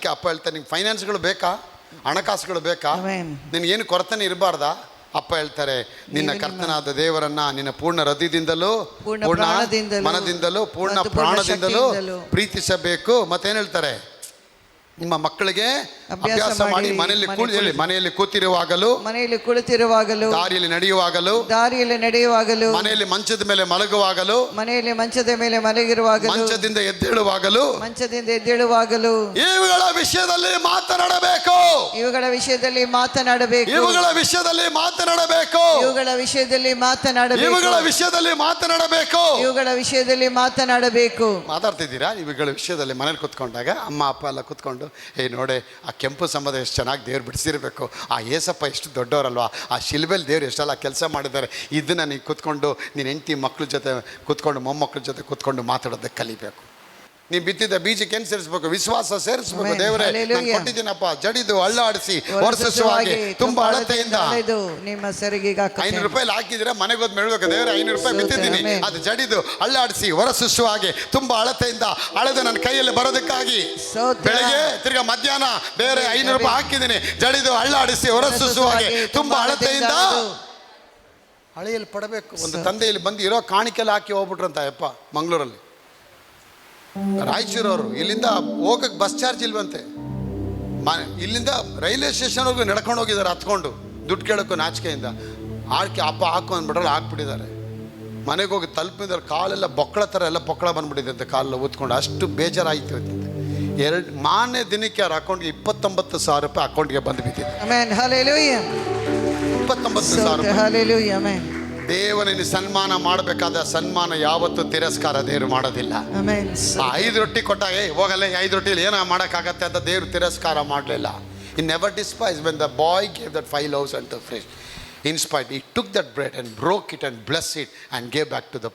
ಅಪ್ಪ ಹೇಳ್ತಾರೆ, ನಿಂಗೆ ಫೈನಾನ್ಸ್ಗಳು ಬೇಕಾ, ಹಣಕಾಸುಗಳು ಬೇಕಾ, ನಿನಗೇನು ಕೊರತೆನೇ ಇರಬಾರ್ದಾ? ಅಪ್ಪ ಹೇಳ್ತಾರೆ, ನಿನ್ನ ಕರ್ತನಾದ ದೇವರನ್ನ ನಿನ್ನ ಪೂರ್ಣ ಹೃದಯದಿಂದಲೂ, ಪೂರ್ಣ ಮನದಿಂದಲೂ, ಪೂರ್ಣ ಪ್ರಾಣದಿಂದಲೂ ಪ್ರೀತಿಸಬೇಕು. ಮತ್ತೇನು ಹೇಳ್ತಾರೆ? ನಿಮ್ಮ ಮಕ್ಕಳಿಗೆ ಅಭ್ಯಾಸ ಮಾಡಿ ಮನೆಯಲ್ಲಿ ಕೂತಿರುವಾಗಲೂ, ದಾರಿಯಲ್ಲಿ ನಡೆಯುವಾಗಲೂ, ಮನೆಯಲ್ಲಿ ಮಂಚದ ಮೇಲೆ ಮಲಗುವಾಗಲೂ, ಮಂಚದಿಂದ ಎದ್ದೇಳುವಾಗಲೂ ಇವುಗಳ ವಿಷಯದಲ್ಲಿ ಮಾತನಾಡಬೇಕು. ಮಾತಾಡ್ತಿದ್ದೀರಾ? ಇವುಗಳ ವಿಷಯದಲ್ಲಿ ಮನೇಲಿ ಕೂತ್ಕೊಂಡಾಗ ಅಮ್ಮ ಅಪ್ಪ ಎಲ್ಲ ಕೂತ್ಕೊಂಡು, ನೋಡೆ ಆ ಕೆಂಪು ಸಂಬಂಧ ಎಷ್ಟು ಚೆನ್ನಾಗಿ ದೇವ್ರು ಬಿಡಿಸಿರ್ಬೇಕು, ಆ ಏಸಪ್ಪ ಎಷ್ಟು ದೊಡ್ಡವರಲ್ವಾ, ಆ ಶಿಲ್ಬೆಲ್ ದೇವ್ರು ಎಷ್ಟೆಲ್ಲ ಕೆಲಸ ಮಾಡಿದ್ದಾರೆ, ಇದನ್ನು ನೀನು ಕೂತ್ಕೊಂಡು ನಿನ್ನ ಹೆಂಡತಿ ಮಕ್ಕಳ ಜೊತೆ ಕೂತ್ಕೊಂಡು ಮೊಮ್ಮಕ್ಕಳ ಜೊತೆ ಕೂತ್ಕೊಂಡು ಮಾತಾಡೋದಕ್ಕೆ ಕಲಿಬೇಕು. ನೀನು ಬಿತ್ತಿದ್ದ ಬೀಜಕ್ಕೆ ಏನು ಸೇರಿಸ್ಬೇಕು? ವಿಶ್ವಾಸ ಸೇರಿಸ್ಬೇಕು. ದೇವರೇ ನಾನು ಕೊಟ್ಟಿದ್ದೀನಪ್ಪ, ಜಡಿದು ಅಳ್ಳಾಡಿಸಿ ವರ್ಷಿಸುವಾಗೆ ತುಂಬ ಅಳತೆಯಿಂದ. ₹500 ಹಾಕಿದ್ರೆ ಮನೆಗೆ ಹೋದ್ ಹೇಳ್ಬೇಕು, ದೇವರೇ ₹500 ಬಿತ್ತಿದ್ದೀನಿ, ಅದು ಜಡಿದು ಅಳ್ಳಾಡಿಸಿ ಹೊರಸೂಸುವ ಹಾಗೆ ತುಂಬ ಅಳತೆಯಿಂದ ಅಳೆದು ನನ್ನ ಕೈಯಲ್ಲಿ ಬರೋದಕ್ಕಾಗಿ. ಬೆಳಗ್ಗೆ ತಿರ್ಗಾ ಮಧ್ಯಾಹ್ನ ಬೇರೆ ₹500 ಹಾಕಿದ್ದೀನಿ, ಜಡಿದು ಅಳ್ಳಾಡಿಸಿ ಹೊರಸೂಸುವ ಹಾಗೆ ತುಂಬ ಅಳತೆಯಿಂದ ಹಳೆಯಲ್ಲಿ ಪಡಬೇಕು. ಒಂದು ತಂದೆಯಲ್ಲಿ ಬಂದು ಇರೋ ಕಾಣಿಕೆಲ್ಲ ಹಾಕಿ ಹೋಗ್ಬಿಟ್ರಂತ ಯಪ್ಪ ಮಂಗಳೂರಲ್ಲಿ. ರಾಯಚೂರವರು ಇಲ್ಲಿಂದ ಹೋಗಕ್ಕೆ ಬಸ್ ಚಾರ್ಜ್ ಇಲ್ವಂತೆ, ಇಲ್ಲಿಂದ ರೈಲ್ವೆ ಸ್ಟೇಷನ್ವರೆಗೂ ನಡ್ಕೊಂಡು ಹೋಗಿದ್ದಾರೆ, ಹತ್ಕೊಂಡು ದುಡ್ಡು ಕೇಳೋಕ್ಕೂ ನಾಚಿಕೆಯಿಂದ. ಆಡ್ಕೆ ಅಪ್ಪ ಹಾಕು ಅಂದ್ಬಿಟ್ರಲ್ಲಿ ಹಾಕ್ಬಿಟ್ಟಿದ್ದಾರೆ. ಮನೆಗೆ ಹೋಗಿ ತಲುಪಿದ್ರೆ ಕಾಲೆಲ್ಲ ಬೊಕ್ಕಳ ಥರ ಎಲ್ಲ ಬೊಕ್ಕಳ ಬಂದ್ಬಿಟ್ಟಿದೆ, ಕಾಲೆಲ್ಲ ಊದ್ಕೊಂಡು, ಅಷ್ಟು ಬೇಜಾರಾಯಿತು ಅಂತಂತೆ. ಮಾನ್ಯ ದಿನಕ್ಕೆ ಅವ್ರ ಅಕೌಂಟ್ಗೆ ₹29,000 ಅಕೌಂಟ್ಗೆ ಬಂದು ಬಿದ್ದಿದೆ. ₹29,000. ದೇವನಿಗೆ ಸನ್ಮಾನ ಮಾಡಬೇಕಾದ ಸನ್ಮಾನ ಯಾವತ್ತೂ ತಿರಸ್ಕಾರ ದೇವರು ಮಾಡೋದಿಲ್ಲ. 5 ರೊಟ್ಟಿ ಕೊಟ್ಟಾಗ ಹೋಗಲ್ಲ, 5 ರೊಟ್ಟಿಲಿ ಏನೋ ಮಾಡೋಕ್ಕಾಗತ್ತೆ ಅಂತ ದೇವರು ತಿರಸ್ಕಾರ ಮಾಡಲಿಲ್ಲ. He never despised when the boy gave that 5 loaves and the fish. In spite, he took that bread and broke it and blessed it and gave back to the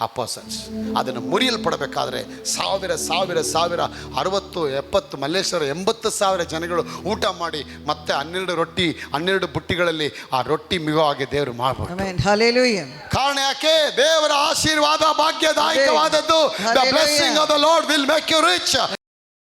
apostles. ಅದನ್ನು ಮುರಿಯಲ್ಪಡಬೇಕಾದ್ರೆ ಸಾವಿರ 60, 70 ಮಲ್ಲೇಶ್ವರ 80,000 ಜನಗಳು ಊಟ ಮಾಡಿ ಮತ್ತೆ 12 ರೊಟ್ಟಿ 12 ಬುಟ್ಟಿಗಳಲ್ಲಿ ಆ ರೊಟ್ಟಿ ಮಿಗುವಾಗೆ ದೇವರು ಮಾಡಬಹುದು. ಕಾರಣ ಯಾಕೆ? ದೇವರ ಆಶೀರ್ವಾದ ಭಾಗ್ಯದಾಯಕವಾದದ್ದು. The blessing of the Lord will make you rich.